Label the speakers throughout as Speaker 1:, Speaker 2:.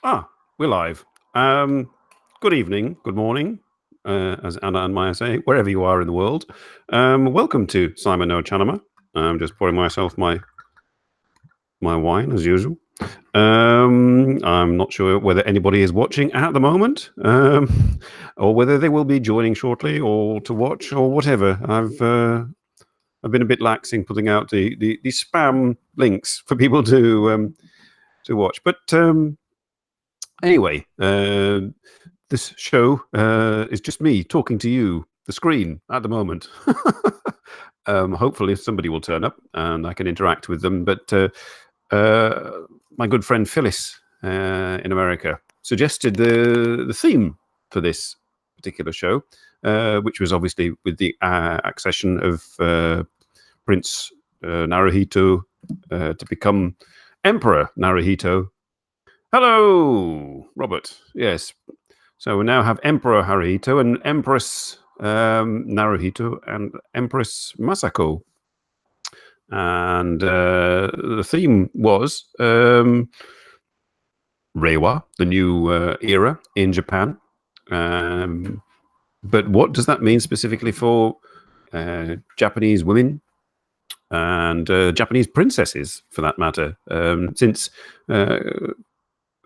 Speaker 1: We're live. Good evening, good morning, as Anna and Maya say, wherever you are in the world. Welcome to Simon no茶の間. I'm just pouring myself my wine as usual. I'm not sure whether anybody is watching at the moment, or whether they will be joining shortly, or to watch, or whatever. I've been a bit lax in putting out the spam links for people to watch, but. Anyway, this show is just me talking to you, the screen, at the moment. Hopefully somebody will turn up and I can interact with them. But my good friend Phyllis in America suggested the theme for this particular show, which was obviously with the accession of Prince Naruhito to become Emperor Naruhito. Hello, Robert. Yes. So we now have Emperor Haruhito and Empress Naruhito and Empress Masako. And the theme was Reiwa, the new era in Japan. But what does that mean specifically for Japanese women and Japanese princesses, for that matter? Since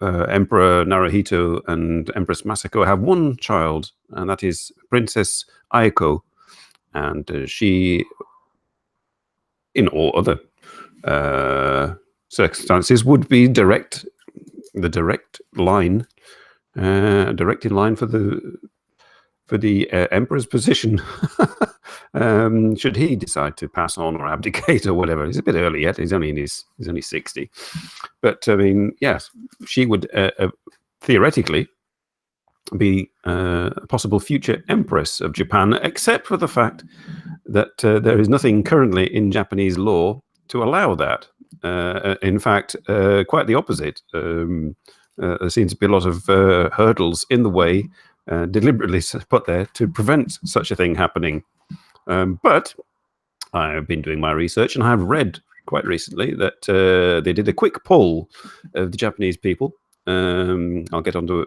Speaker 1: Emperor Naruhito and Empress Masako have one child, and that is Princess Akio, and she, in all other circumstances, would be directed line for the emperor's position. Should he decide to pass on or abdicate or whatever. He's a bit early yet. He's only 60. But I mean, yes, she would theoretically be a possible future empress of Japan, except for the fact that there is nothing currently in Japanese law to allow that. In fact, quite the opposite. There seems to be a lot of hurdles in the way, deliberately put there to prevent such a thing happening. But I've been doing my research, and I've read quite recently that they did a quick poll of the Japanese people. I'll get onto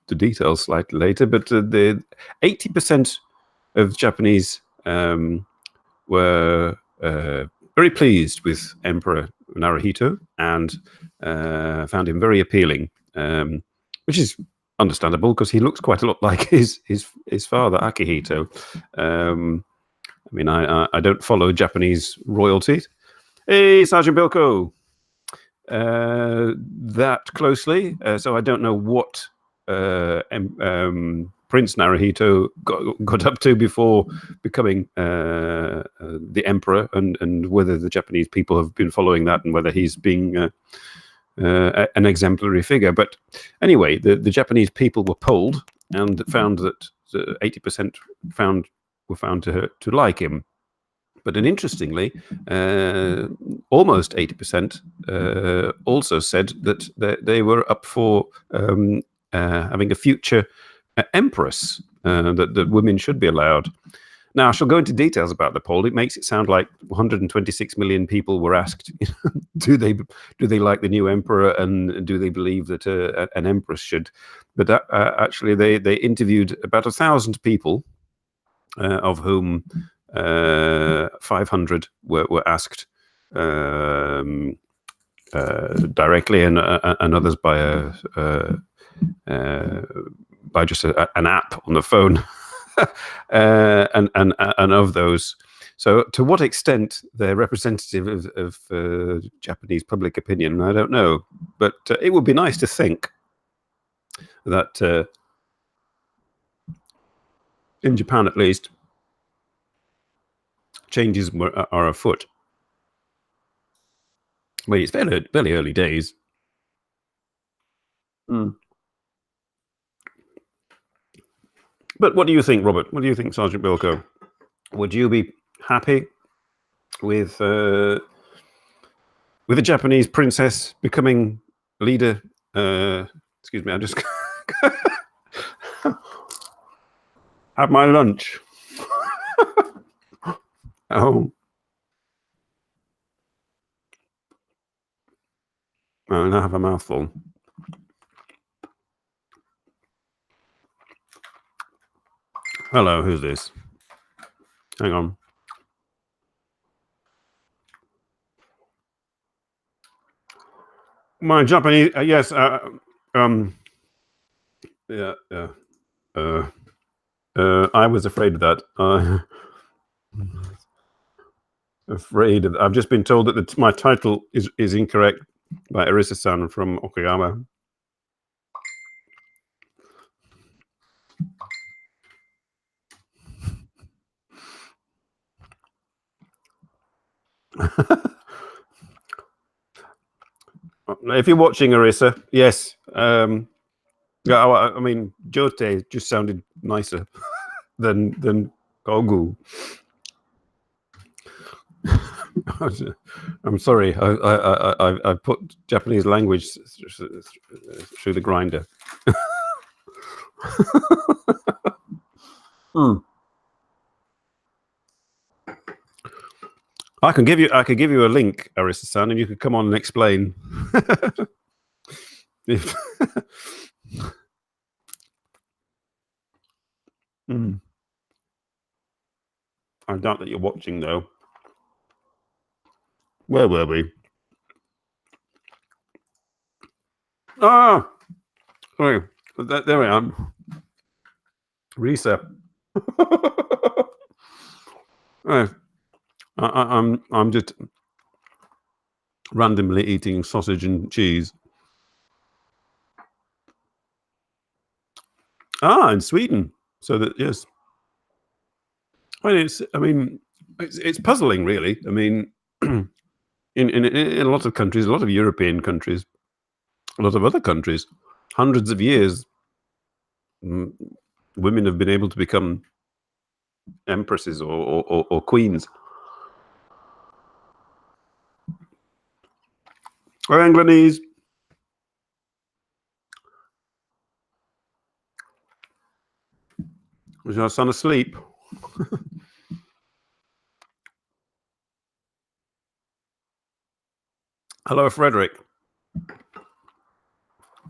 Speaker 1: the details slightly later, but the 80% of Japanese were very pleased with Emperor Naruhito and found him very appealing, which is understandable because he looks quite a lot like his father Akihito. I mean, I don't follow Japanese royalty. Hey, Sergeant Bilko, that closely, so I don't know what Prince Naruhito got up to before becoming the emperor, and whether the Japanese people have been following that, and whether he's being an exemplary figure. But anyway, the Japanese people were polled and found that 80% were found to like him. But then interestingly, almost 80% also said that they were up for having a future empress, that women should be allowed. Now, I shall go into details about the poll. It makes it sound like 126 million people were asked, do they like the new emperor, and do they believe that an empress should? But that, actually, they interviewed about 1,000 people, of whom 500 were asked directly, and others by just an app on the phone. And of those, so to what extent they're representative of Japanese public opinion, I don't know. But it would be nice to think that in Japan, at least, changes are afoot. Well, it's fairly early days. But what do you think, Robert? What do you think, Sergeant Bilko? Would you be happy with a Japanese princess becoming leader? Excuse me, I just have my lunch. Oh. And I have a mouthful. Hello, who's this? Hang on. My Japanese, yes. Yeah. I was afraid of that. Afraid of. I've just been told that my title is incorrect by Arisa-san from Okayama. If you're watching, Arisa, yes. Yeah, I mean, Jote just sounded nicer than Kogu. I'm sorry. I put Japanese language through the grinder. I could give you a link, Arisa-san, and you could come on and explain. I doubt that you're watching, though. Where were we? Ah, sorry. There we are. Risa. I'm just randomly eating sausage and cheese. In Sweden. So that, yes. I mean, it's puzzling, really. I mean, in a lot of countries, a lot of European countries, a lot of other countries, hundreds of years, women have been able to become empresses or queens. Or Anglanese. Is your son asleep? Hello, Frederick.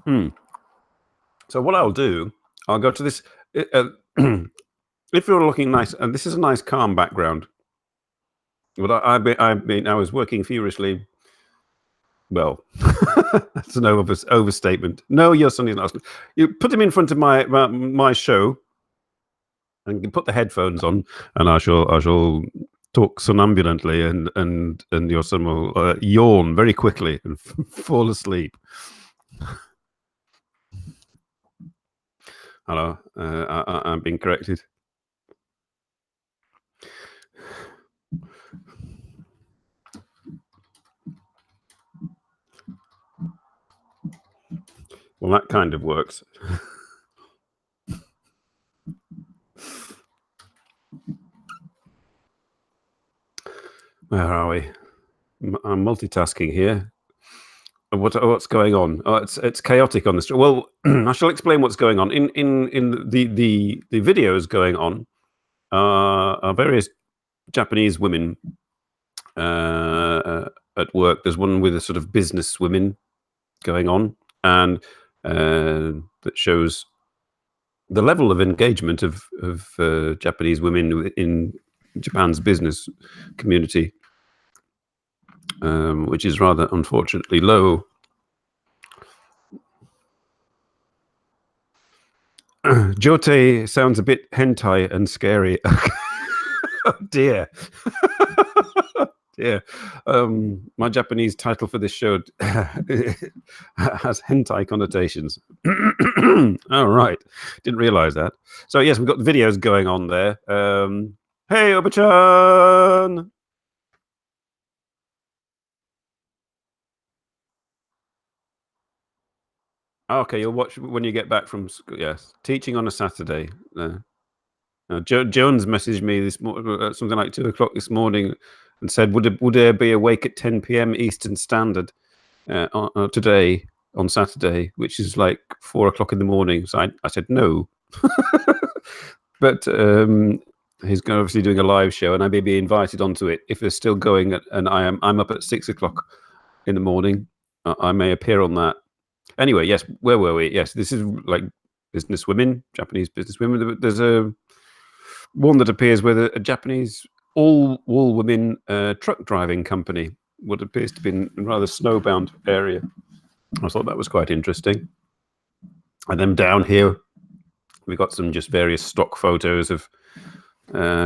Speaker 1: So what I'll do, I'll go to this. If you're looking nice, and this is a nice calm background, but I was working furiously. Well, that's an overstatement. No, your son is not. You put him in front of my show, and you put the headphones on, and I shall talk somnambulantly, and your son will yawn very quickly and fall asleep. Hello, I'm being corrected. Well, that kind of works. Where are we? I'm multitasking here. What's going on? Oh, it's chaotic on the street. Well, I shall explain what's going on. In the videos going on are various Japanese women at work. There's one with a sort of business women going on, and that shows the level of engagement of Japanese women in Japan's business community, which is rather unfortunately low. Jote sounds a bit hentai and scary. Oh dear. Yeah. My Japanese title for this show has hentai connotations. Oh, right. Didn't realize that. So, yes, we've got the videos going on there. Hey, Oba-chan! Okay, you'll watch when you get back from school. Yes, teaching on a Saturday. Jones messaged me this something like 2:00 this morning, and said, "Would I be awake at 10 p.m. Eastern Standard today on Saturday, which is like 4:00 in the morning?" So I said no, but he's obviously doing a live show, and I may be invited onto it if they're still going. And I'm up at 6:00 in the morning. I may appear on that. Anyway, yes, where were we? Yes, this is like business women, Japanese business women. There's a one that appears with a Japanese all-women truck driving company. What appears to be in a rather snowbound area. I thought that was quite interesting. And then down here, we got some just various stock photos of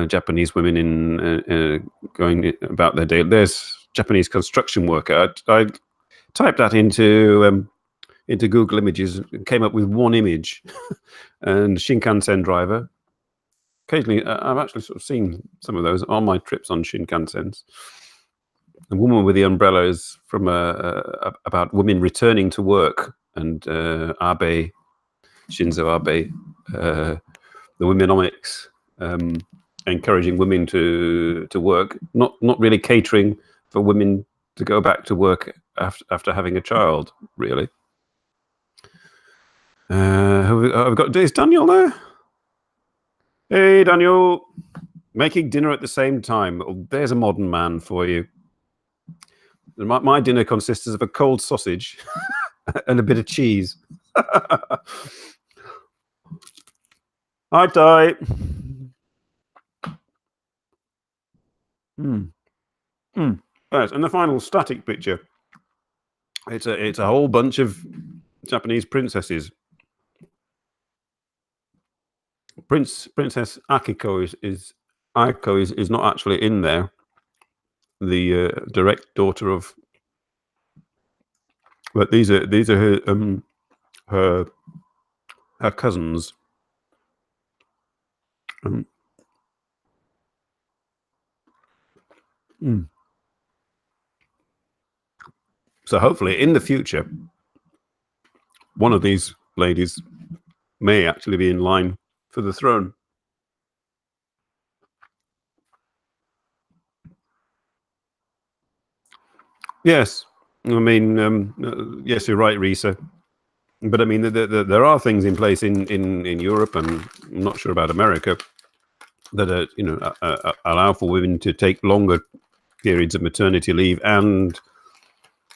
Speaker 1: Japanese women in going about their day. There's Japanese construction worker. I typed that into Google Images and came up with one image, and Shinkansen driver. Occasionally, I've actually sort of seen some of those on my trips on Shinkansens. The woman with the umbrella is from about women returning to work, and Abe, Shinzo Abe, the womenomics, encouraging women to work, not really catering for women to go back to work after having a child, really. Have we got, is Daniel there? Hey, Daniel. Making dinner at the same time. Oh, there's a modern man for you. My dinner consists of a cold sausage and a bit of cheese. Hi, Ty. Yes, and the final static picture. It's a whole bunch of Japanese princesses. Princess Akiko is not actually in there. The direct daughter of, but these are her cousins. So hopefully, in the future, one of these ladies may actually be in line for the throne. Yes, I mean, yes, you're right, Risa. But I mean, there are things in place in Europe, and I'm not sure about America, that allow for women to take longer periods of maternity leave, and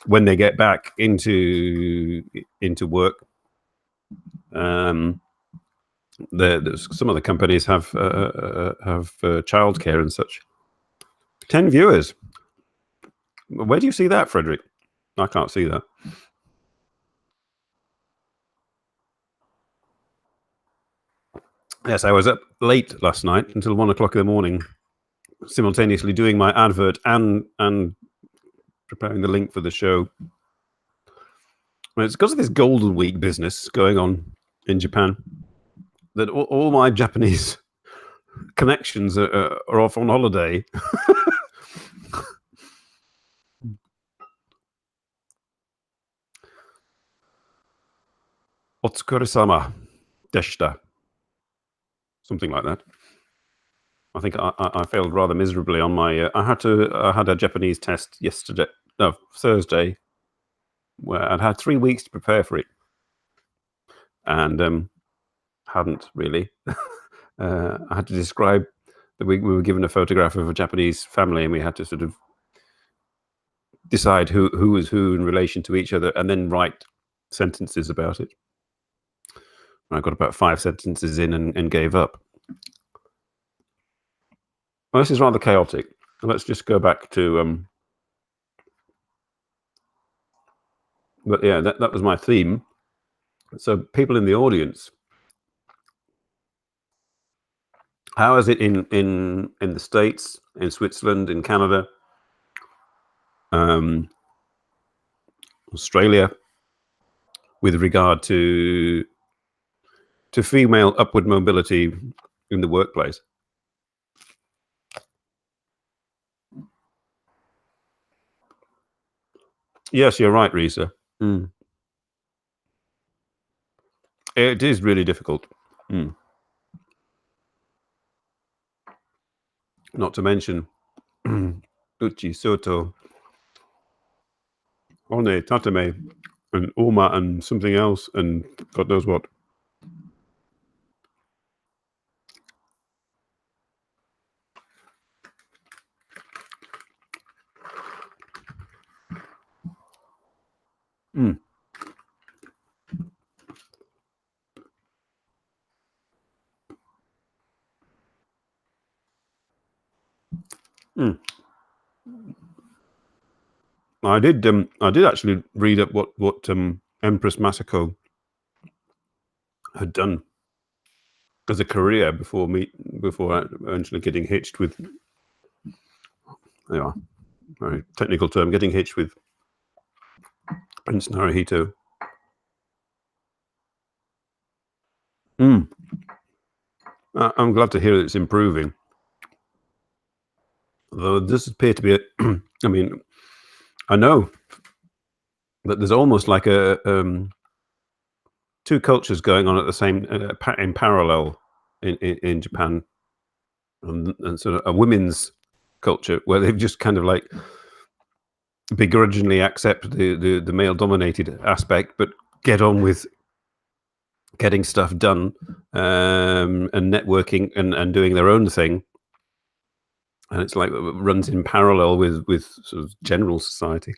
Speaker 1: when they get back into work, some of the companies have childcare and such. 10 viewers. Where do you see that, Frederick? I can't see that. Yes, I was up late last night until 1 o'clock in the morning, simultaneously doing my advert and preparing the link for the show. Well, it's because of this Golden Week business going on in Japan that all my Japanese connections are off on holiday. Otsukure-sama deshita. Something like that. I think I failed rather miserably on my. I had a Japanese test Thursday, where I'd had 3 weeks to prepare for it, and hadn't really. I had to describe that we were given a photograph of a Japanese family, and we had to sort of decide who was who in relation to each other, and then write sentences about it. I got about 5 sentences in and gave up. Well, this is rather chaotic. Let's just go back to. But yeah, that was my theme. So people in the audience, how is it in the States, in Switzerland, in Canada, Australia, with regard to female upward mobility in the workplace? Yes, you're right, Risa. It is really difficult. Not to mention uchi, soto, one, tatame, and oma, and something else, and God knows what. I did actually read up what Empress Masako had done as a career before eventually getting hitched with. There you are. Very technical term, getting hitched with Prince Naruhito. I'm glad to hear that it's improving. Though this appears to be I mean, I know that there's almost like a two cultures going on at the same in parallel in Japan, and sort of a women's culture where they've just kind of like begrudgingly accept the male dominated aspect, but get on with getting stuff done, and networking and doing their own thing. And it's like it runs in parallel with sort of general society.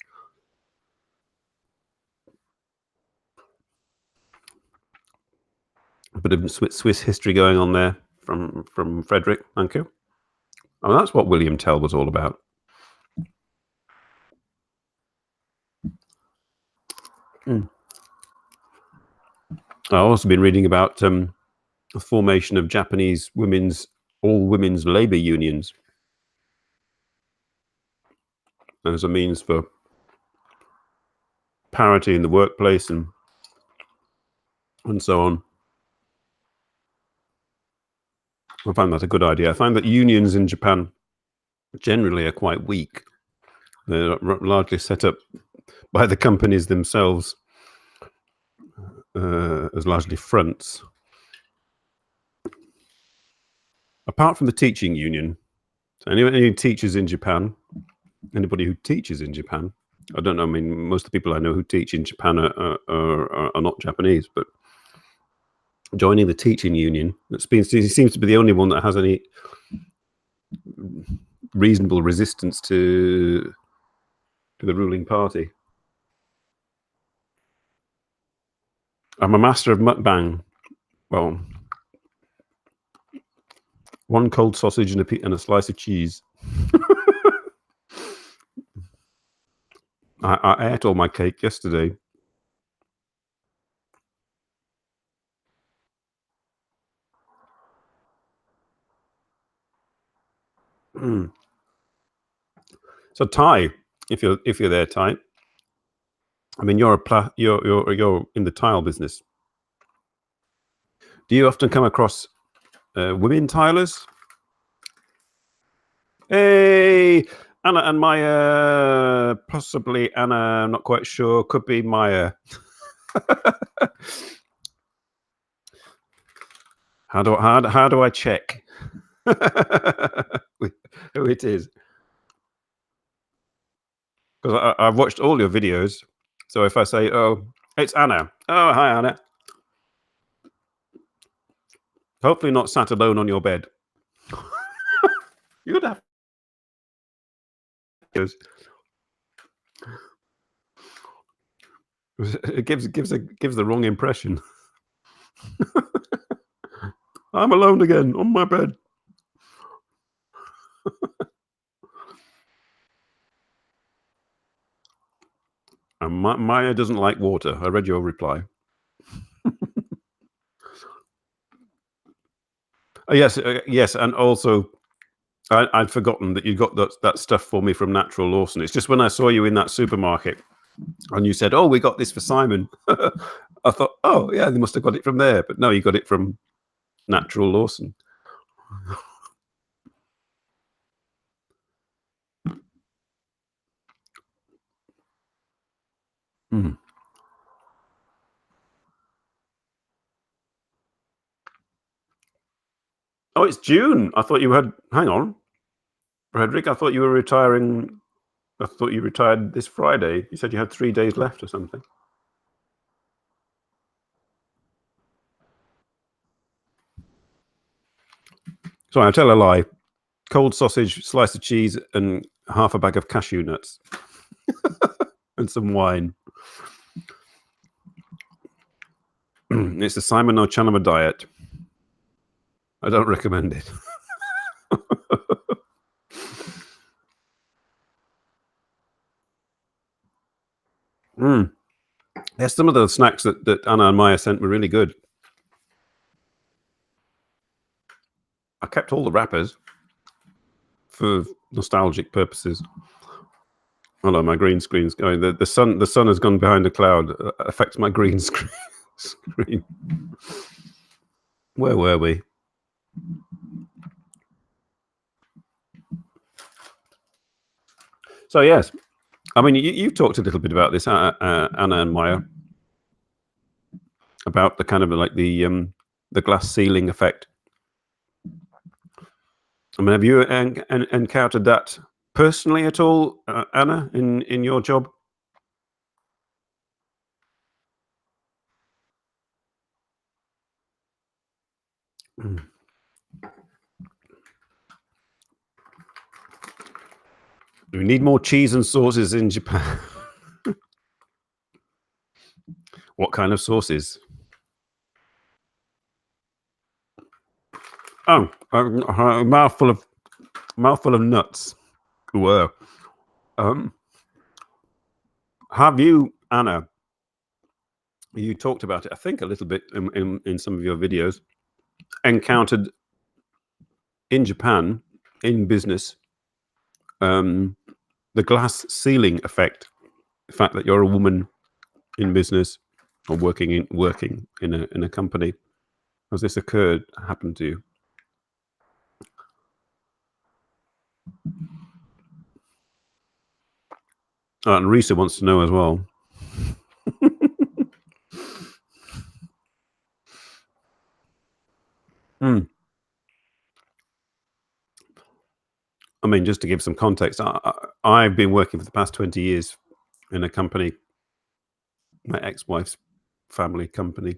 Speaker 1: A bit of Swiss history going on there from Frederick. Thank you. Oh, that's what William Tell was all about. I've also been reading about the formation of Japanese all women's labor unions as a means for parity in the workplace and so on. I find that a good idea. I find that unions in Japan generally are quite weak. They're largely set up by the companies themselves as largely fronts. Apart from the teaching union, any teachers in Japan, anybody who teaches in Japan, I don't know. I mean, most of the people I know who teach in Japan are not Japanese, but joining the teaching union, he seems to be the only one that has any reasonable resistance to the ruling party. I'm a master of mukbang. Well, one cold sausage and a slice of cheese. I ate all my cake yesterday. So Ty, if you're there, Ty, I mean you're in the tile business. Do you often come across women tilers? Hey, Anna and Maya, possibly Anna. I'm not quite sure. Could be Maya. How do I check who it is? Because I've watched all your videos. So if I say, "Oh, it's Anna," oh, hi Anna. Hopefully not sat alone on your bed. You'd have. It gives the wrong impression. I'm alone again on my bed. And Maya doesn't like water. I read your reply. Yes, and also I'd forgotten that you got that stuff for me from Natural Lawson. It's just when I saw you in that supermarket and you said, "Oh, we got this for Simon," I thought, "Oh, yeah, they must have got it from there." But no, you got it from Natural Lawson. Oh, it's June. I thought you had. Hang on, Frederick. I thought you were retiring. I thought you retired this Friday. You said you had 3 days left or something. Sorry, I tell a lie. Cold sausage, slice of cheese, and half a bag of cashew nuts, and some wine. It's the Simon no茶の間 diet. I don't recommend it. Yes, some of those snacks that Anna and Maya sent were really good. I kept all the wrappers for nostalgic purposes. Oh no, my green screen's going. The sun has gone behind a cloud. Affects my green screen. Where were we? So yes, I mean you've talked a little bit about this, Anna and Maya, about the kind of like the glass ceiling effect. I mean, have you encountered that personally at all, Anna, in your job? We need more cheese and sauces in Japan. What kind of sauces? Oh, a mouthful of nuts. Whoa. Have you, Anna? You talked about it, I think, a little bit in some of your videos. Encountered in Japan in business the glass ceiling effect. The fact that you're a woman in business or working in a company. Has this happened to you? And Risa wants to know as well. I mean, just to give some context, I've been working for the past 20 years in a company, my ex-wife's family company,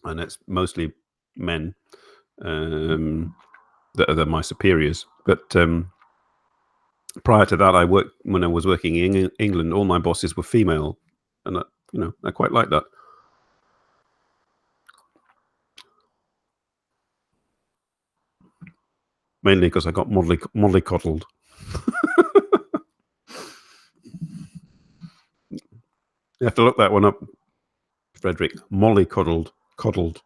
Speaker 1: and it's mostly men that are my superiors. But prior to that, when I was working in England, all my bosses were female, and I quite like that. Mainly because I got mollycoddled. You have to look that one up, Frederick. Mollycoddled. Coddled.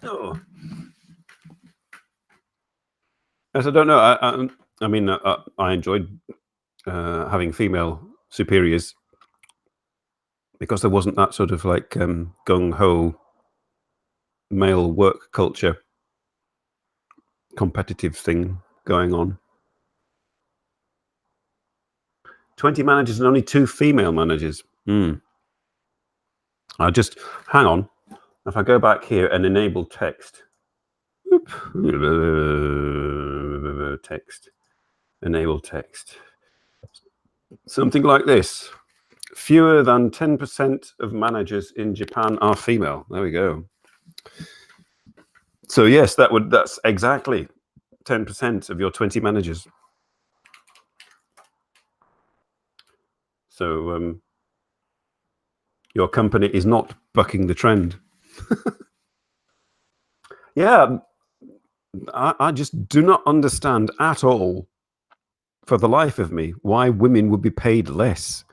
Speaker 1: Oh. Yes, I don't know. I mean, I enjoyed having female superiors because there wasn't that sort of like gung-ho male work culture competitive thing going on. 20 managers and only 2 female managers. I just hang on. If I go back here and enable text, enable text, something like this. Fewer than 10% of managers in Japan are female. There we go. So yes, that's exactly 10% of your 20 managers. So your company is not bucking the trend. Yeah, I just do not understand at all, for the life of me, why women would be paid less.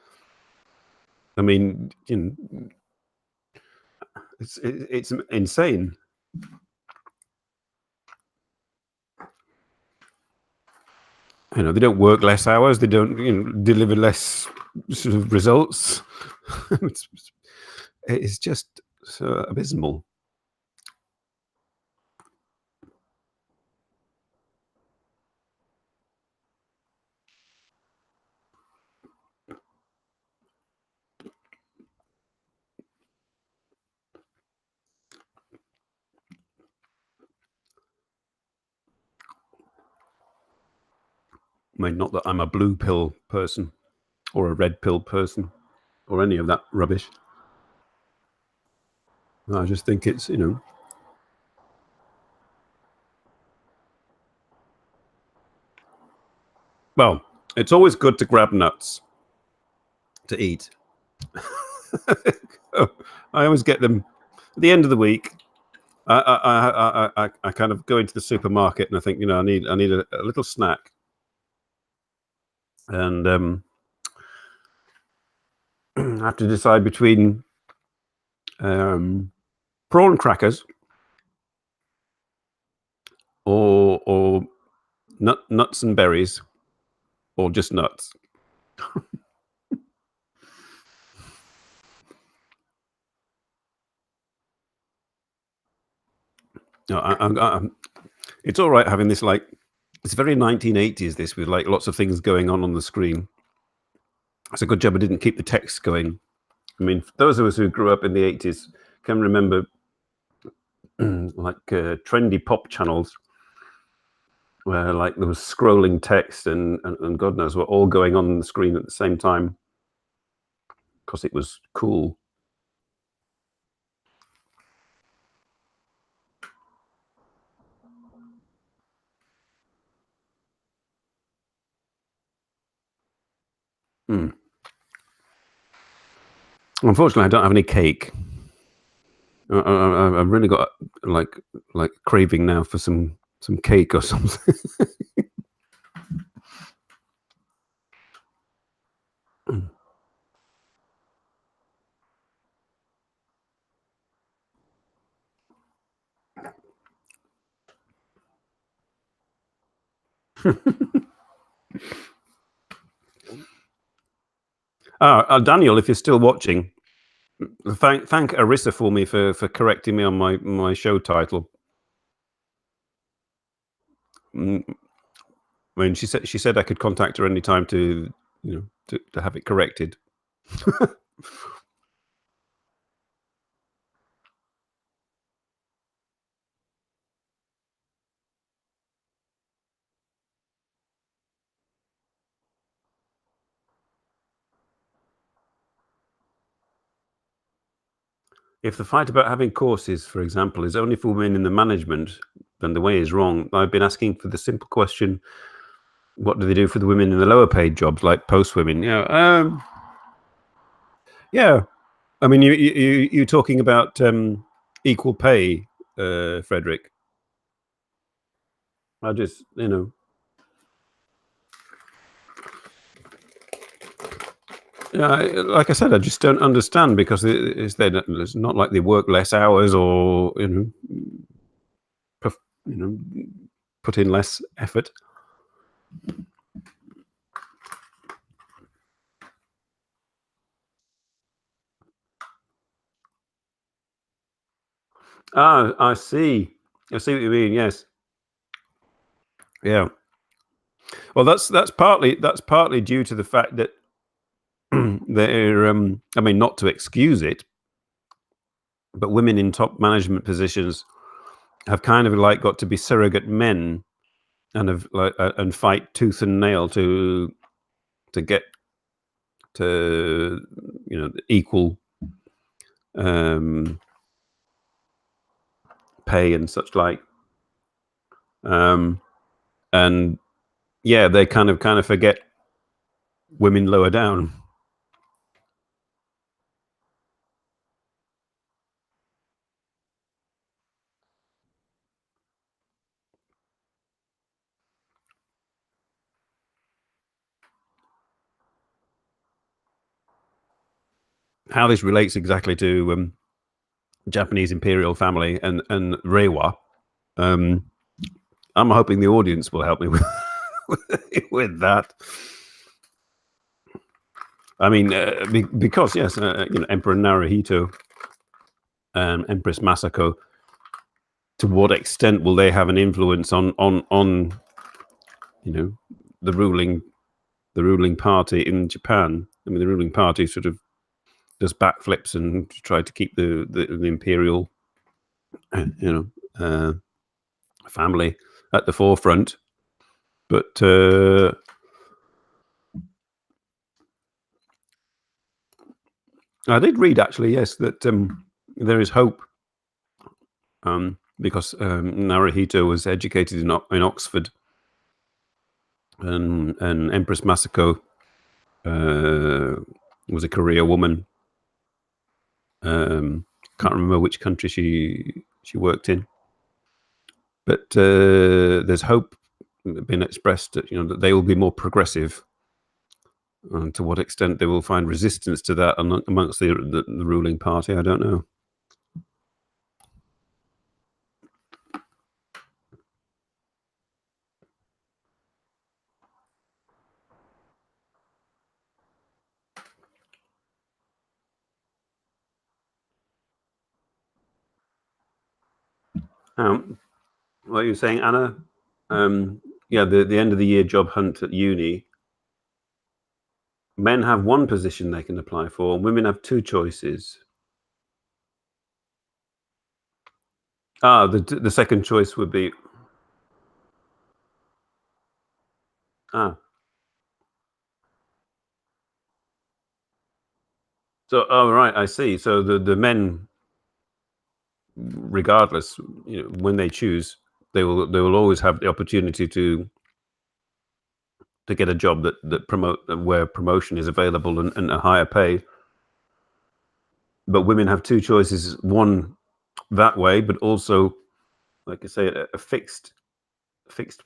Speaker 1: I mean, it's insane. They don't work less hours. They don't, deliver less sort of results. It's just so abysmal. I mean, not that I'm a blue pill person or a red pill person or any of that rubbish. I just think it's, well, it's always good to grab nuts to eat. I always get them at the end of the week. I kind of go into the supermarket and I think, I need a little snack, and I have to decide between prawn crackers or nuts and berries, or just nuts. No, it's all right having this, like, it's very 1980s, this, with like lots of things going on the screen. It's a good job I didn't keep the text going. I mean, those of us who grew up in the 80s can remember like trendy pop channels where like there was scrolling text and God knows what all going on the screen at the same time because it was cool. Unfortunately, I don't have any cake. I've really got like craving now for some cake or something. Daniel, if you're still watching, thank Arissa for me for correcting me on my show title. When she said I could contact her anytime to to have it corrected. If the fight about having courses, for example, is only for women in the management, then the way is wrong. I've been asking for the simple question: what do they do for the women in the lower paid jobs, like post women? Yeah. I mean, you're talking about equal pay, Frederick. I just, yeah, like I said, I just don't understand, because it's not like they work less hours or put in less effort. I see. I see what you mean. Yes. Yeah. Well, that's partly due to the fact that they're. I mean, not to excuse it, but women in top management positions have kind of like got to be surrogate men, and have and fight tooth and nail to get to equal pay and such like. And yeah, they kind of forget women lower down. How this relates exactly to Japanese Imperial family and Reiwa, I'm hoping the audience will help me with with that. I mean, because yes, Emperor Naruhito and Empress Masako, to what extent will they have an influence on the ruling party in Japan? I mean, the ruling party sort of does backflips and try to keep the imperial family at the forefront, but I did read, actually, yes, that there is hope, because Naruhito was educated in Oxford, and Empress Masako was a career woman. Can't remember which country she she worked in. But there's hope being expressed that that they will be more progressive. And to what extent they will find resistance to that amongst the ruling party, I don't know. What you were saying, Anna? Yeah, the end of the year job hunt at uni. Men have one position they can apply for, and women have two choices. The second choice would be So, oh right, I see. So the men, regardless, when they choose, they will always have the opportunity to get a job where promotion is available and a higher pay. But women have two choices: one that way, but also, like I say, a fixed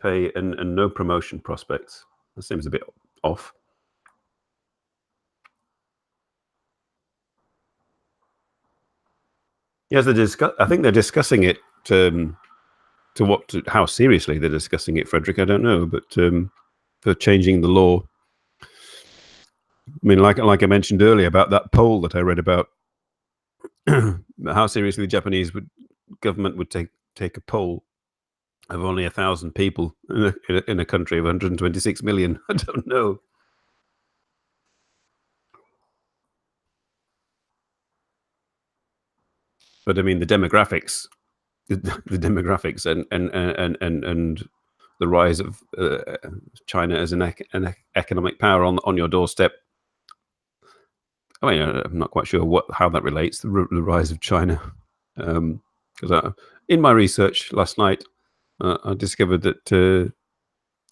Speaker 1: pay and no promotion prospects. That seems a bit off. Yes, I think they're discussing it. How seriously they're discussing it, Frederick, I don't know, but for changing the law. I mean, like I mentioned earlier about that poll that I read about, how seriously the Japanese government would take a poll of only 1,000 people in a country of 126 million. I don't know. But I mean, the demographics and the rise of China as an economic power on your doorstep. I mean, I'm not quite sure how that relates, the rise of China. Because in my research last night, I discovered that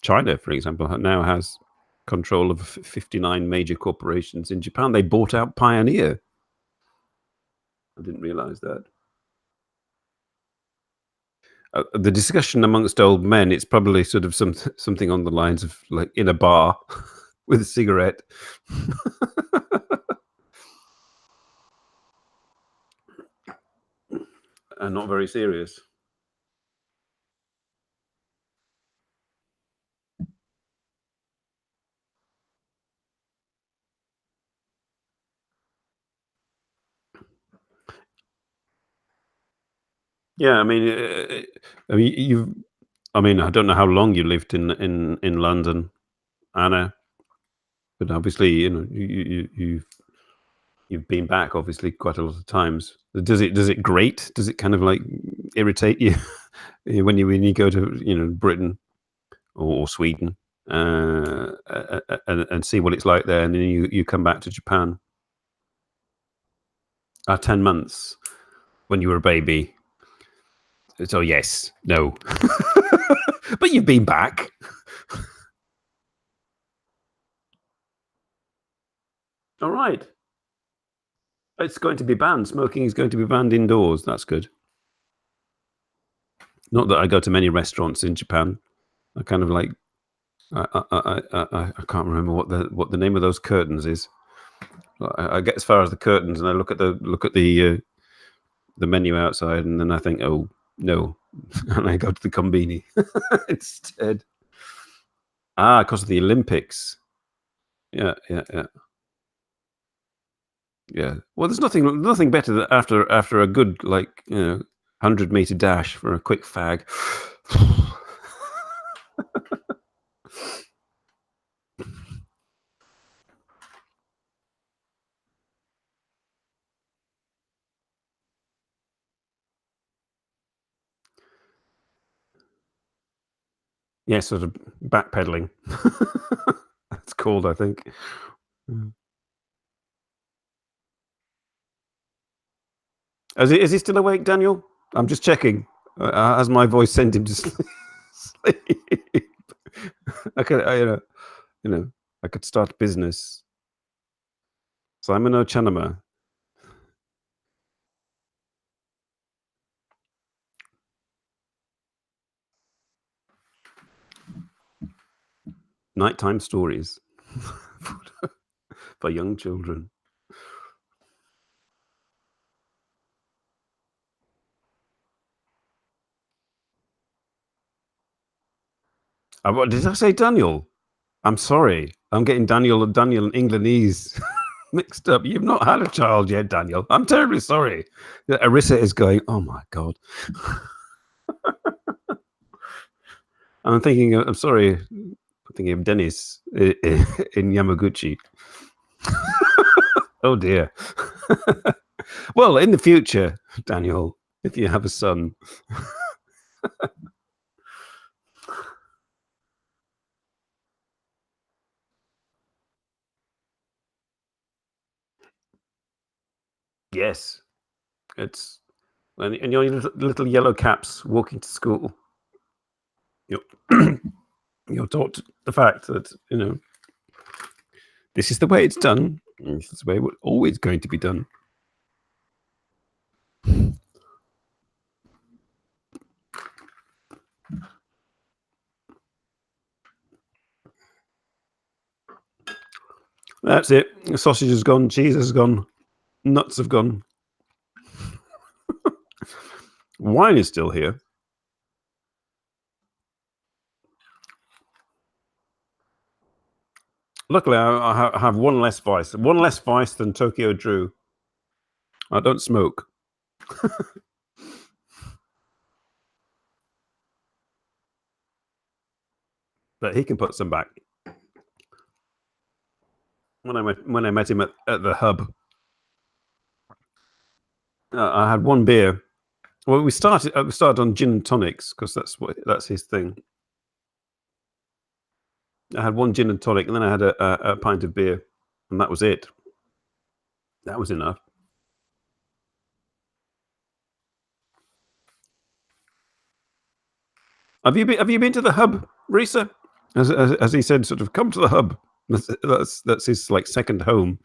Speaker 1: China, for example, now has control of 59 major corporations in Japan. They bought out Pioneer. I didn't realize that. The discussion amongst old men, it's probably sort of something on the lines of like in a bar with a cigarette. And not very serious. Yeah, I mean, I don't know how long you lived in London, Anna, but obviously, you've been back obviously quite a lot of times. Does it grate? Does it kind of like irritate you when you go to Britain or Sweden and see what it's like there, and then you come back to Japan? 10 months when you were a baby. So yes, no, but you've been back. All right. It's going to be banned. Smoking is going to be banned indoors. That's good. Not that I go to many restaurants in Japan. I kind of like. I can't remember what the name of those curtains is. I get as far as the curtains and I look at the menu outside, and then I think, oh no, and I go to the kombini instead. Because of the Olympics. Yeah, yeah, yeah. Yeah. Well, there's nothing better than after a good 100-meter dash for a quick fag. Yeah, sort of backpedaling. That's called, I think. Is he still awake, Daniel? I'm just checking. Has my voice sent him to sleep? I could, I could start business. Simon no Chanama. Nighttime stories for young children. What did I say, Daniel? I'm sorry. I'm getting Daniel and Englandese mixed up. You've not had a child yet, Daniel. I'm terribly sorry. Arissa is going, oh my God. I'm sorry. I'm thinking of Dennis in Yamaguchi. Oh dear. Well, in the future, Daniel, if you have a son. Yes. It's and your little yellow caps walking to school. You're taught the fact that, this is the way it's done. This is the way it's always going to be done. That's it. The sausage has gone, cheese has gone, nuts have gone. Wine is still here. Luckily, I have one less vice. One less vice than Tokyo Drew. I don't smoke. But he can put some back. When I met him at the hub, I had one beer. Well, we started on gin and tonics because that's his thing. I had one gin and tonic, and then I had a pint of beer, and that was it. That was enough. Have you been to the hub, Risa? As he said, sort of come to the hub. That's his like second home.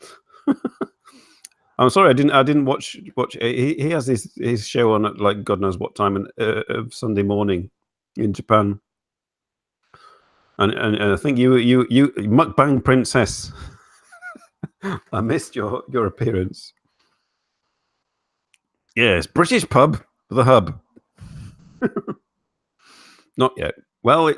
Speaker 1: I'm sorry, I didn't watch. He has his show on at like God knows what time Sunday morning in Japan, and I think you mukbang princess. I missed your appearance. Yes, British pub, the hub. Not yet. Well,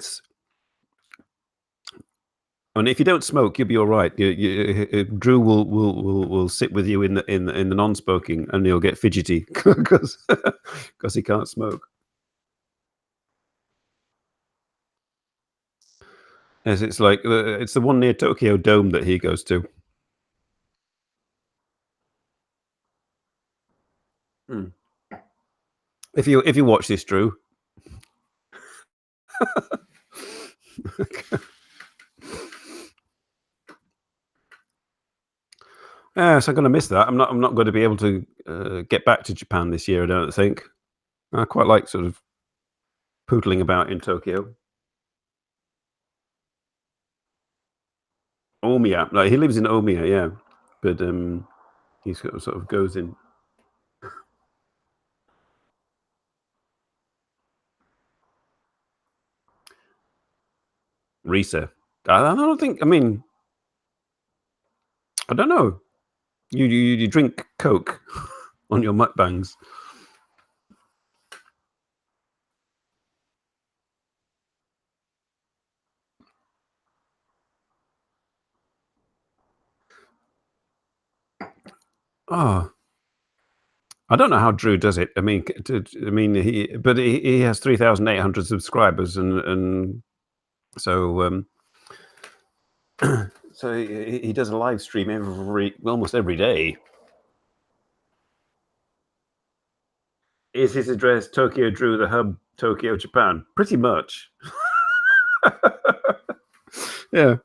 Speaker 1: and if you don't smoke, you'll be all right. Drew will sit with you in the non-smoking, and he'll get fidgety because he can't smoke. Yes, it's like it's the one near Tokyo Dome that he goes to. If you watch this, Drew. Yes, I'm going to miss that. I'm not going to be able to get back to Japan this year. I don't think. I quite like sort of pootling about in Tokyo. Omiya, like he lives in Omiya, yeah, but he sort of goes in. Risa. I don't think. I mean, I don't know. You drink Coke on your mukbangs. Oh, I don't know how Drew does it. I mean, he has 3,800 subscribers, and so so he does a live stream almost every day. Is his address Tokyo Drew, the hub, Tokyo, Japan? Pretty much. Yeah.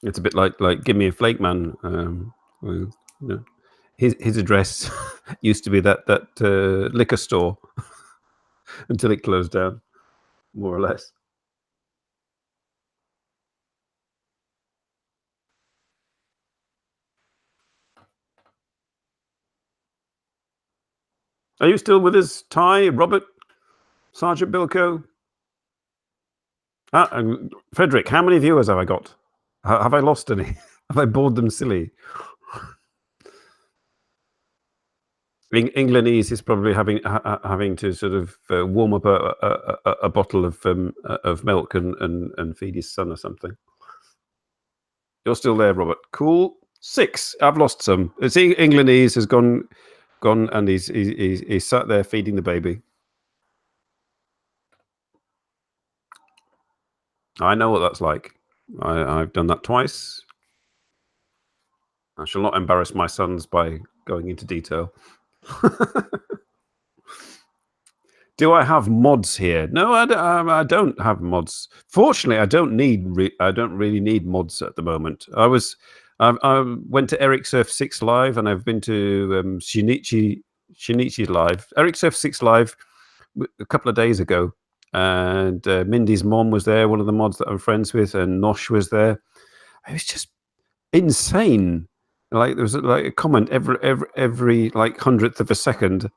Speaker 1: It's a bit like give me a flake man. Well, his address used to be that liquor store until it closed down, more or less. Are you still with us, Ty, Robert, Sergeant Bilko? And Frederick, how many viewers have I got? Have I lost any? Have I bored them silly? Englandese is probably having to sort of warm up a bottle of milk and feed his son or something. You're still there, Robert. Cool. 6. I've lost some. See, Englandese has gone, and he's sat there feeding the baby. I know what that's like. I've done that twice. I shall not embarrass my sons by going into detail. Do I have mods here? No, I don't have mods. Fortunately, I don't really need mods at the moment. I went to Eric Surf 6 Live, and I've been to Shinichi's Live. Eric Surf 6 Live a couple of days ago, and Mindy's mom was there, one of the mods that I'm friends with, and Nosh was there. It was just insane. Like there was like a comment every like 100th of a second.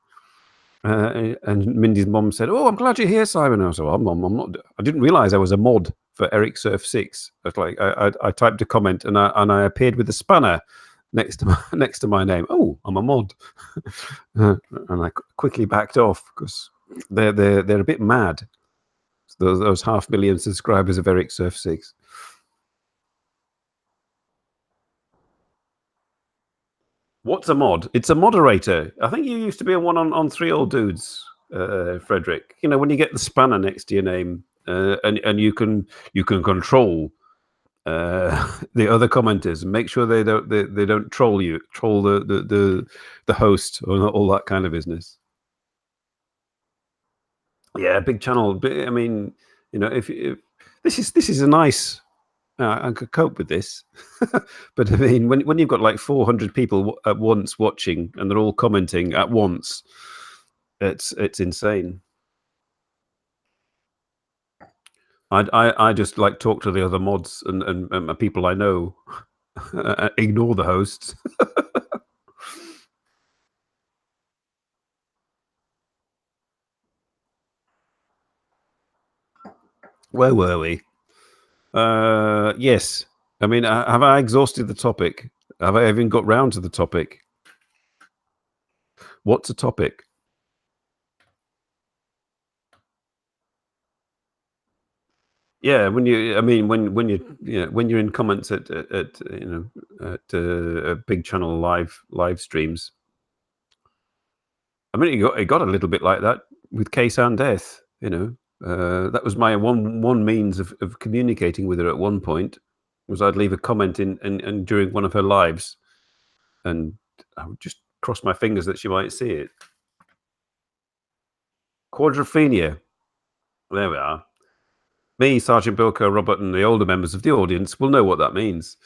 Speaker 1: And Mindy's mom said, "Oh, I'm glad you're here, Simon." I was like, well, "Mom, I'm not. I didn't realize I was a mod for Eric Surf 6." I was like, I typed a comment and I appeared with a spanner next to my name. Oh, I'm a mod, and I quickly backed off because they're a bit mad. Those 500,000 subscribers of Eric Surf 6. What's a mod? It's a moderator. I think you used to be a one on 3 old dudes, Frederick. You know, when you get the spanner next to your name, and you can control the other commenters and make sure they don't troll the host or all that kind of business. Yeah, big channel. I mean, you know, if this is a nice. I could cope with this, but I mean, when you've got like 400 people at once watching and they're all commenting at once, it's insane. I just like talk to the other mods and people I know, ignore the hosts. Where were we? Yes. I mean, have I exhausted the topic? Have I even got round to the topic? What's a topic? Yeah, when you're in comments at big channel live streams. I mean, it got a little bit like that with Case and Death. You know, that was my one means of communicating with her at one point. Was I'd leave a comment in during one of her lives, and I would just cross my fingers that she might see it. Quadrophenia. There we are. Me, Sergeant Bilko, Robert, and the older members of the audience will know what that means.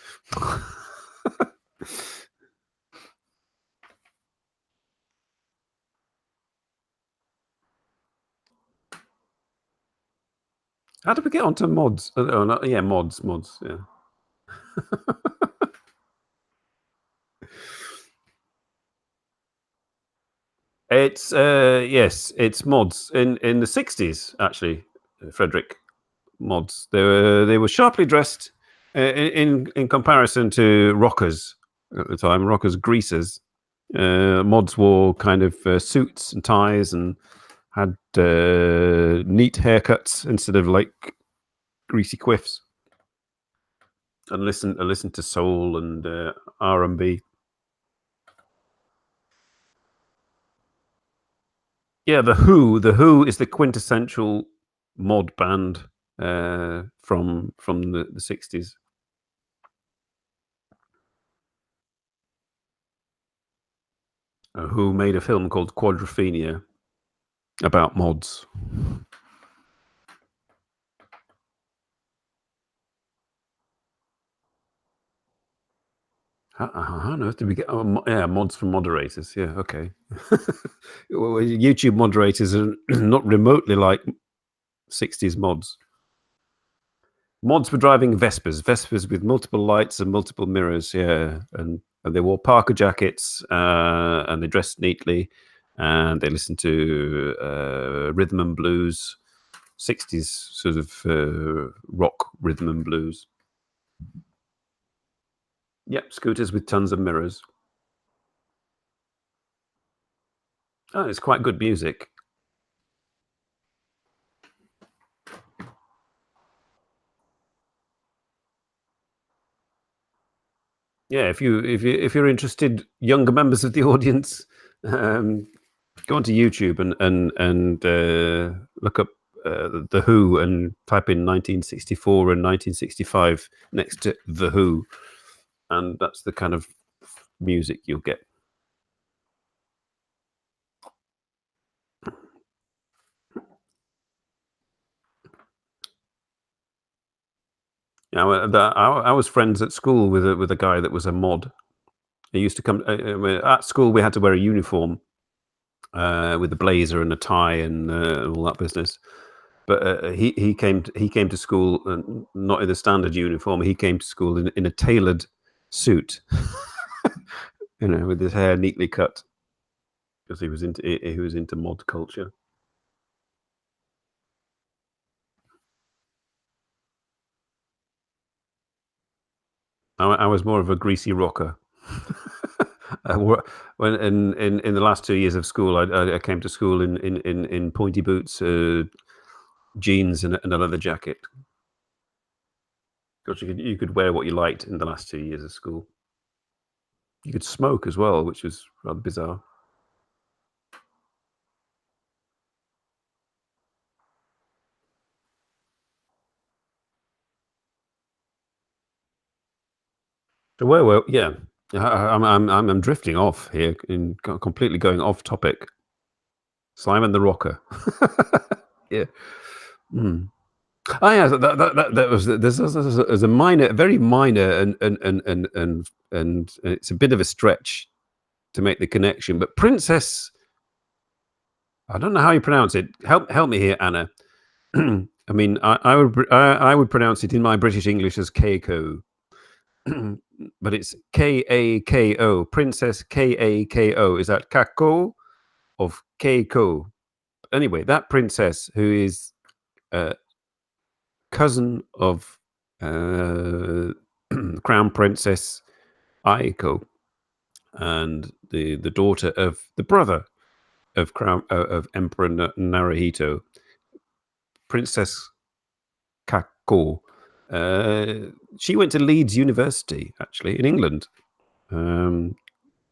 Speaker 1: How did we get onto mods? Oh, no, yeah, mods, yeah. It's yes, it's mods in the 60s actually, Frederick. Mods. They were sharply dressed in comparison to rockers at the time. Rockers, greasers. Mods wore kind of suits and ties and had neat haircuts instead of like greasy quiffs. And listen to soul and R&B. Yeah, the Who is the quintessential mod band from the 60s. Who made a film called Quadrophenia about mods. How on earth did we get? Mods from moderators. Yeah, okay. YouTube moderators are not remotely like 60s mods. Mods were driving Vespers with multiple lights and multiple mirrors. Yeah, and they wore parka jackets and they dressed neatly. and they listen to rhythm and blues, 60s sort of rock rhythm and blues. Yep, scooters with tons of mirrors. Oh, it's quite good music. Yeah, if you're interested, younger members of the audience, go onto YouTube and look up the Who and type in 1964 and 1965 next to the Who, and that's the kind of music you'll get. I was friends at school with a guy that was a mod. He used to come at school. We had to wear a uniform with a blazer and a tie and all that business. But he came to school not in the standard uniform. He came to school in a tailored suit, with his hair neatly cut, because he was into mod culture. I was more of a greasy rocker. When in the last 2 years of school, I came to school in pointy boots, jeans, and a leather jacket. Because you could wear what you liked in the last 2 years of school. You could smoke as well, which was rather bizarre. So yeah, I'm drifting off here, completely going off topic. Simon the Rocker. Yeah. Mm. Oh yeah, that was there's a minor, very minor, and it's a bit of a stretch to make the connection. But Princess, I don't know how you pronounce it. Help me here, Anna. I mean, I would pronounce it in my British English as Keiko, but it's Kako. Princess Kako. Is that Kako of Keiko? Anyway, that princess who is cousin of Crown Princess Aiko, and the daughter of the brother of Emperor Naruhito, Princess Kako. She went to Leeds University, actually, in England. I'm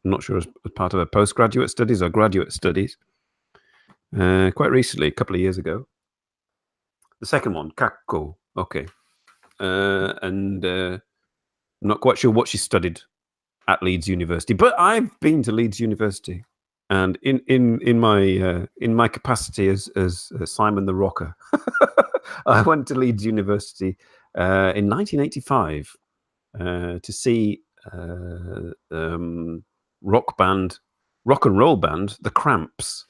Speaker 1: not sure as part of her postgraduate studies or graduate studies. Quite recently, a couple of years ago. The second one, Kako. Okay. And I'm not quite sure what she studied at Leeds University, but I've been to Leeds University, and in my capacity as Simon the Rocker, I went to Leeds University in 1985 to see rock and roll band, the Cramps.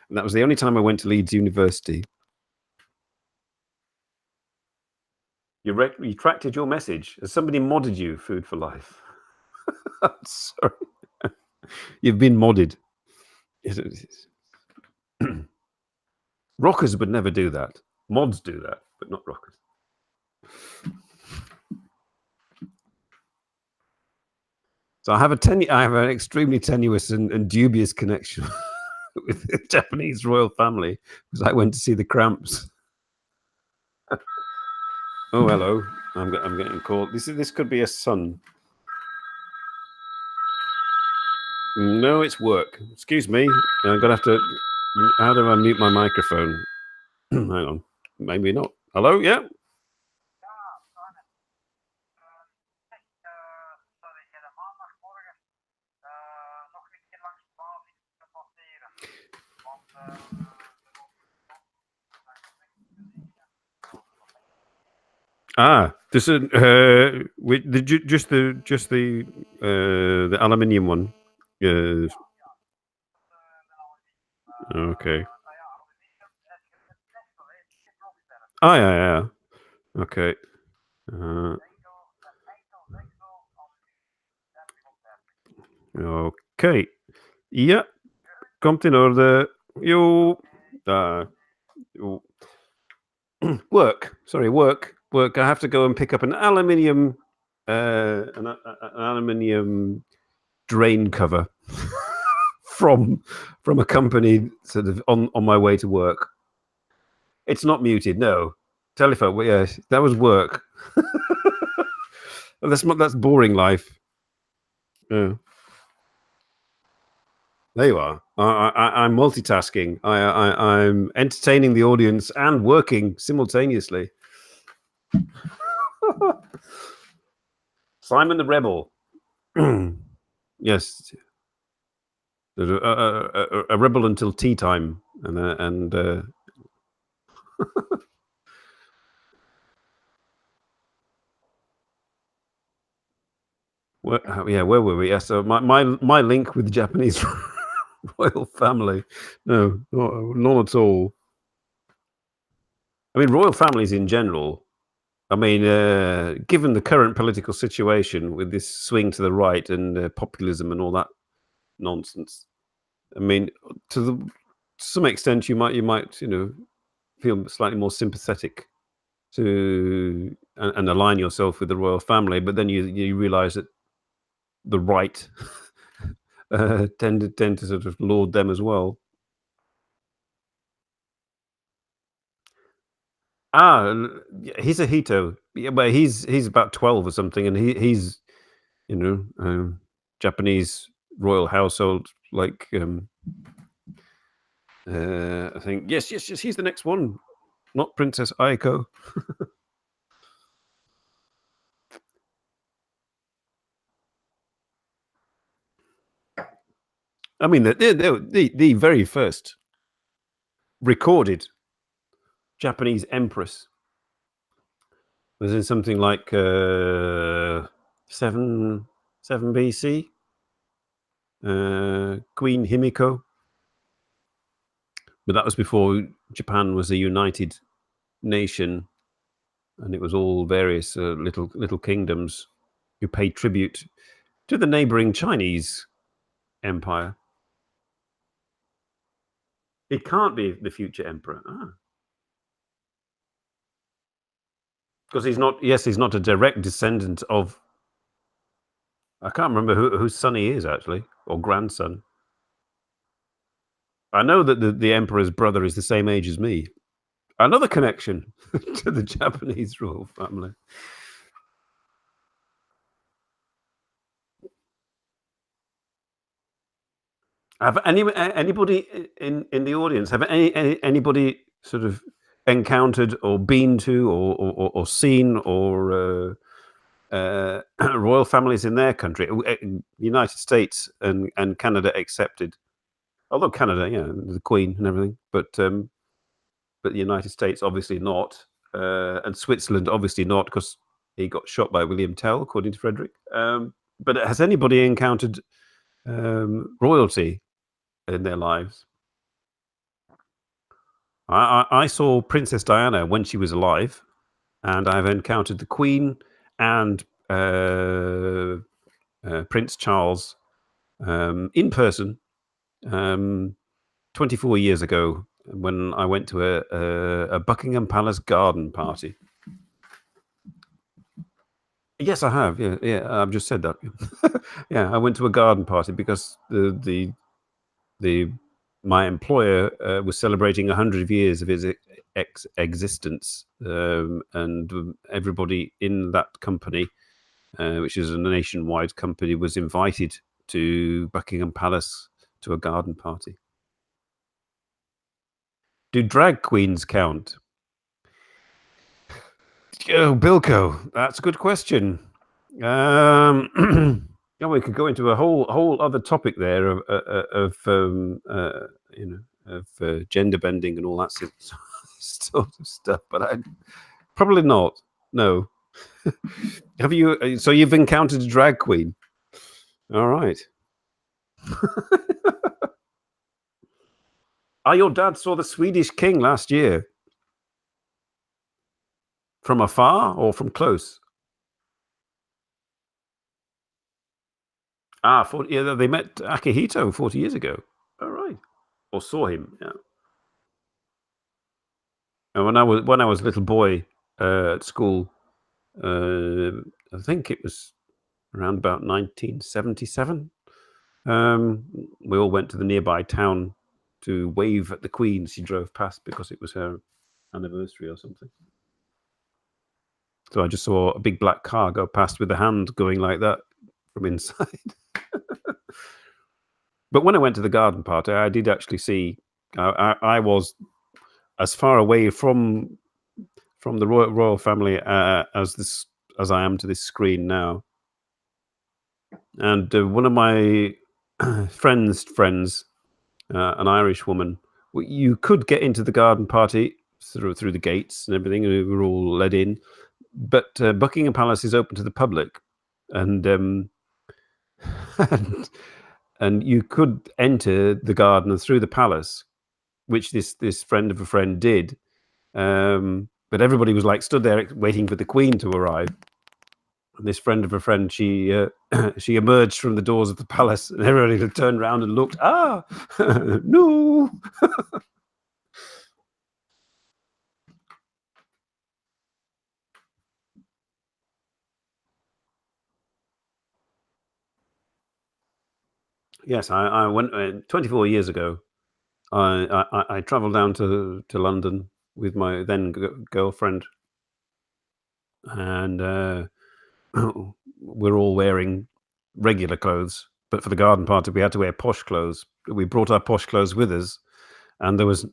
Speaker 1: And that was the only time I went to Leeds University. You retracted your message. Has somebody modded you, Food for Life? Sorry. You've been modded. Rockers would never do that. Mods do that, but not rockers. So I have an extremely tenuous and dubious connection with the Japanese royal family, because I went to see the Cramps. Oh, hello. I'm getting called. This could be a son. No, it's work. Excuse me. I'm gonna have to. How do I mute my microphone? Hang on. Maybe not. Hello. Yeah. This is the aluminium one. Okay. Oh yeah. Okay. Okay. Ja, kommt in Order. Jo. Jo. Work. Sorry, work. Work. I have to go and pick up an aluminium an aluminium drain cover from a company sort of on my way to work. It's not muted, no. Telephone. Well, yes, that was work. That's boring life. Yeah. There you are. I'm multitasking. I'm entertaining the audience and working simultaneously. Simon the Rebel. Yes. A rebel until tea time. And where were we? Yeah, so my link with the Japanese royal family. No, not at all. I mean, royal families in general. I mean, given the current political situation with this swing to the right and populism and all that nonsense, I mean, to some extent, you might feel slightly more sympathetic to and align yourself with the royal family, but then you realise that the right tend to sort of laud them as well. He's a Hito, yeah, but he's about 12 or something, and he's Japanese royal household, like I think yes, he's the next one, not Princess Akio. I mean, the very first recorded Japanese empress was in something like 7 BC. Queen Himiko, but that was before Japan was a united nation, and it was all various little kingdoms who paid tribute to the neighboring Chinese empire. It can't be the future emperor. Because he's not. Yes, he's not a direct descendant of. I can't remember whose son he is actually, or grandson. I know that the emperor's brother is the same age as me. Another connection to the Japanese royal family. Have anybody in the audience have anybody sort of encountered or been to or seen or royal families in their country, United States and Canada accepted? Although Canada, yeah, the Queen and everything, but the United States obviously not, and Switzerland obviously not because he got shot by William Tell, according to Frederick. But has anybody encountered royalty in their lives? I saw Princess Diana when she was alive, and I've encountered the Queen and Prince Charles in person 24 years ago when I went to a Buckingham Palace garden party. Yes, I have. Yeah. I've just said that. Yeah, I went to a garden party because my employer was celebrating 100 years of his existence, and everybody in that company, which is a nationwide company, was invited to Buckingham Palace to a garden party. Do drag queens count? Oh, Bilko, that's a good question. Yeah, we could go into a whole other topic there of gender bending and all that sort of stuff, but I probably not. No. Have you? So you've encountered a drag queen? All right. Your dad saw the Swedish King last year from afar or from close? Ah, 40, yeah, they met Akihito 40 years ago. Oh, right. Or saw him, yeah. And when I was a little boy, at school, uh, I think it was around about 1977, um, we all went to the nearby town to wave at the Queen. She drove past because it was her anniversary or something. So I just saw a big black car go past with the hand going like that from inside. But when I went to the garden party, I did actually see. I was as far away from the royal family as I am to this screen now. And one of my friends, an Irish woman, you could get into the garden party through the gates and everything. We were all let in, but Buckingham Palace is open to the public, and and, and you could enter the garden through the palace, which this friend of a friend did. But everybody was like stood there waiting for the Queen to arrive. And this friend of a friend, she she emerged from the doors of the palace, and everybody turned around and looked. Ah, no. Yes, I went 24 years ago. I travelled down to London with my then girlfriend, and we're all wearing regular clothes. But for the garden party, we had to wear posh clothes. We brought our posh clothes with us, and there was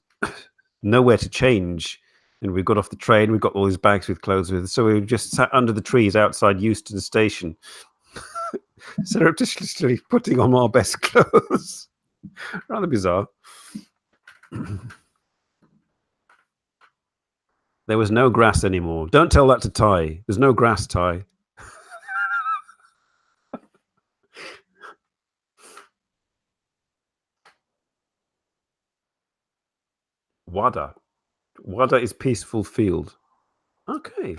Speaker 1: nowhere to change. And we got off the train. We got all these bags with clothes with us, so we just sat under the trees outside Euston Station, surreptitiously putting on our best clothes. Rather bizarre. There was no grass anymore. Don't tell that to Ty. There's no grass, Ty. Wada. Wada is peaceful field. Okay.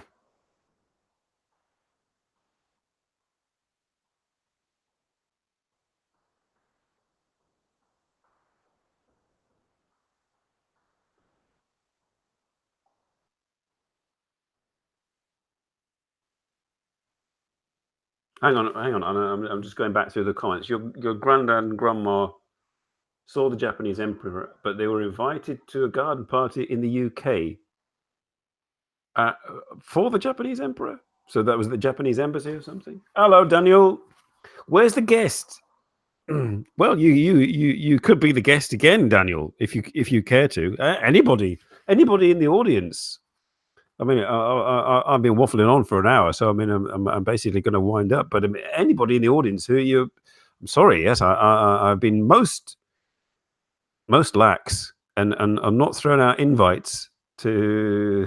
Speaker 1: Hang on, hang on. I'm just going back through the comments. Your granddad and grandma saw the Japanese emperor, but they were invited to a garden party in the UK uh, for the Japanese emperor. So that was the Japanese embassy or something. Hello, Daniel. Where's the guest? Well, you could be the guest again, Daniel, if you care to. Anybody in the audience. I mean, I've been waffling on for an hour, so I mean, I'm basically going to wind up. But I mean, anybody in the audience who you, I'm sorry, yes, I've been most lax, and I'm not throwing out invites to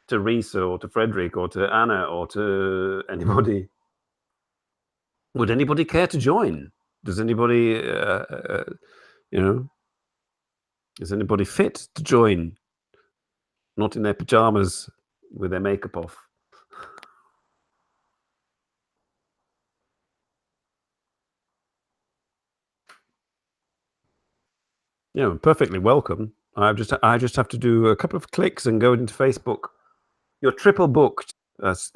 Speaker 1: Risa or to Frederick or to Anna or to anybody. Would anybody care to join? Does anybody, you know, is anybody fit to join? Not in their pajamas with their makeup off. Yeah, perfectly welcome. I just have to do a couple of clicks and go into Facebook. You're triple booked. That's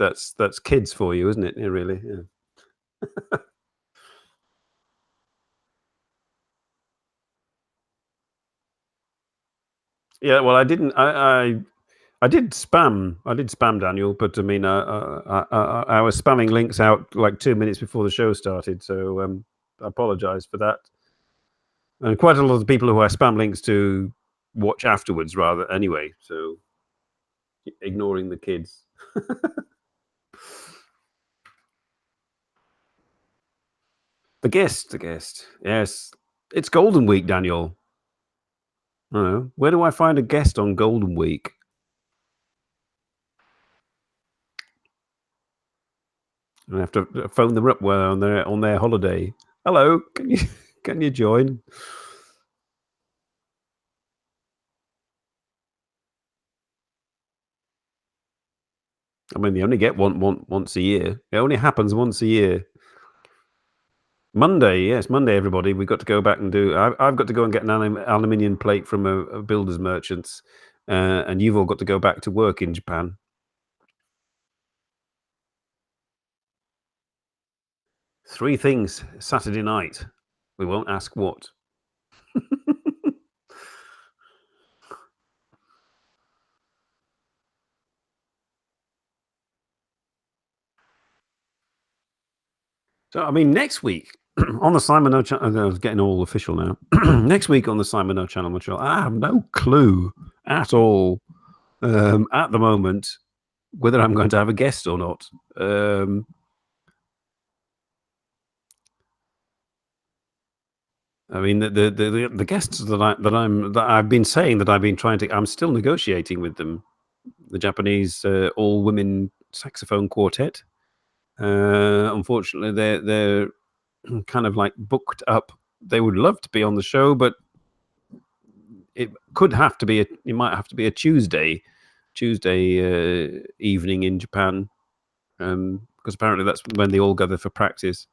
Speaker 1: kids for you, isn't it? Yeah, really. Yeah. Yeah. Well, I didn't. I did spam. I did spam Daniel, but I mean, I was spamming links out like 2 minutes before the show started, so I apologize for that. And quite a lot of the people who I spam links to watch afterwards, rather anyway. So ignoring the kids. The guest. Yes, it's Golden Week, Daniel. I don't know. Where do I find a guest on Golden Week? I have to phone them up while on their holiday. Hello, can you join? I mean, they only get one once a year. It only happens once a year. Monday, yes, Monday, everybody. We've got to go back and do. I've got to go and get an aluminium plate from a builder's merchants, and you've all got to go back to work in Japan. Three things Saturday night. We won't ask what. So, I mean, next week on the Simon No channel, I was getting all official now. Next week on the Simon No channel, I have no clue at all at the moment whether I'm going to have a guest or not. I mean, the guests that I've been saying that I've been trying to, I'm still negotiating with them. The Japanese all women saxophone quartet. Unfortunately, they're kind of like booked up. They would love to be on the show, but it might have to be a Tuesday evening in Japan, because apparently that's when they all gather for practice.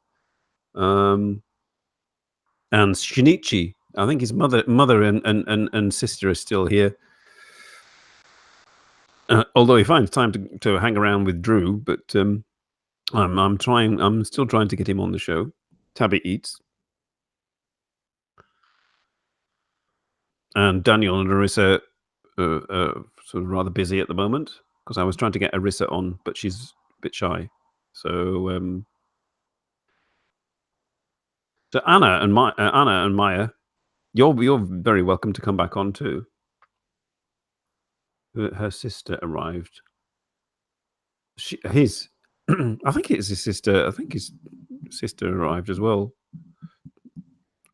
Speaker 1: And Shinichi, I think his mother and sister are still here. Although he finds time to hang around with Drew, but I'm still trying to get him on the show. Tabby eats. And Daniel and Arissa are sort of rather busy at the moment, because I was trying to get Arissa on, but she's a bit shy. So Anna and Maya, you're very welcome to come back on too. Her sister arrived. I think it's his sister. I think his sister arrived as well.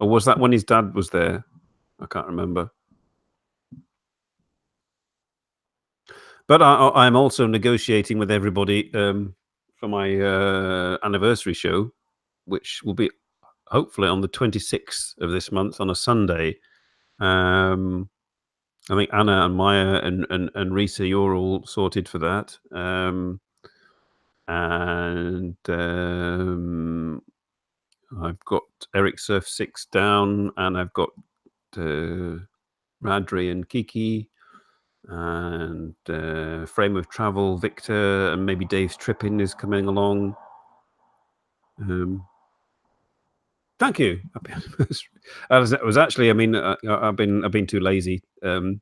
Speaker 1: Or was that when his dad was there? I can't remember. But I'm also negotiating with everybody for my anniversary show, which will be hopefully on the 26th of this month on a Sunday. I think Anna and Maya and Risa, you're all sorted for that. And I've got Eric Surf 6 down, and I've got Radri and Kiki, and Frame of Travel, Victor, and maybe Dave's Trippin is coming along. Thank you. It was actually, I mean, I've been too lazy to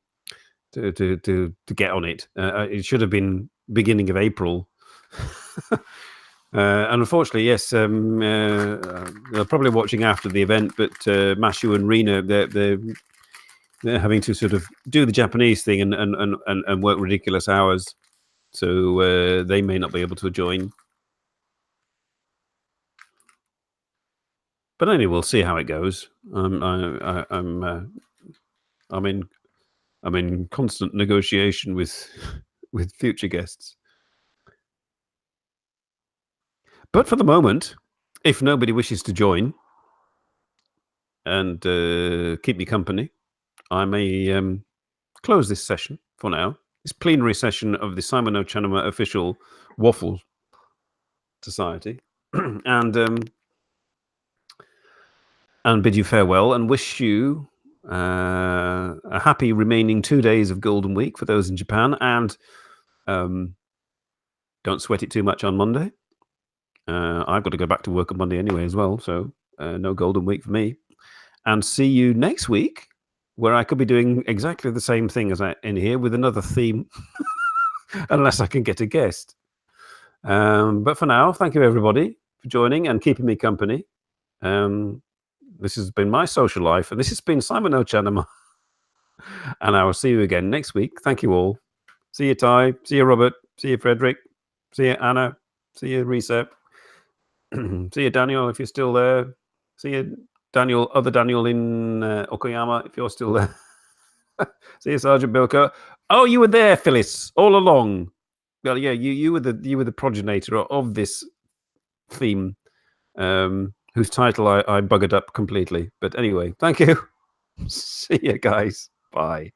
Speaker 1: get on it. It should have been beginning of April. And unfortunately, yes, they're probably watching after the event, but Mashu and Rena, they're having to sort of do the Japanese thing and work ridiculous hours, so they may not be able to join. But anyway, we'll see how it goes. I'm in constant negotiation with future guests. But for the moment, if nobody wishes to join and keep me company, I may close this session for now. This plenary session of the Simon no Chanama official Waffle Society, and bid you farewell and wish you a happy remaining 2 days of Golden Week for those in Japan, and don't sweat it too much on Monday. I've got to go back to work on Monday anyway as well, so no Golden Week for me. And see you next week, where I could be doing exactly the same thing as in here with another theme, unless I can get a guest. But for now, thank you everybody for joining and keeping me company. This has been my social life, and this has been Simon no Chanama. And I will see you again next week. Thank you all. See you, Ty. See you, Robert. See you, Frederick. See you, Anna. See you, Risa. See you, Daniel, if you're still there. See you, Daniel, other Daniel in Okayama, if you're still there. See you, Sergeant Bilko. Oh, you were there, Phyllis, all along. Well, yeah, you were the progenitor of this theme, whose title I buggered up completely. But anyway, thank you. See you guys. Bye.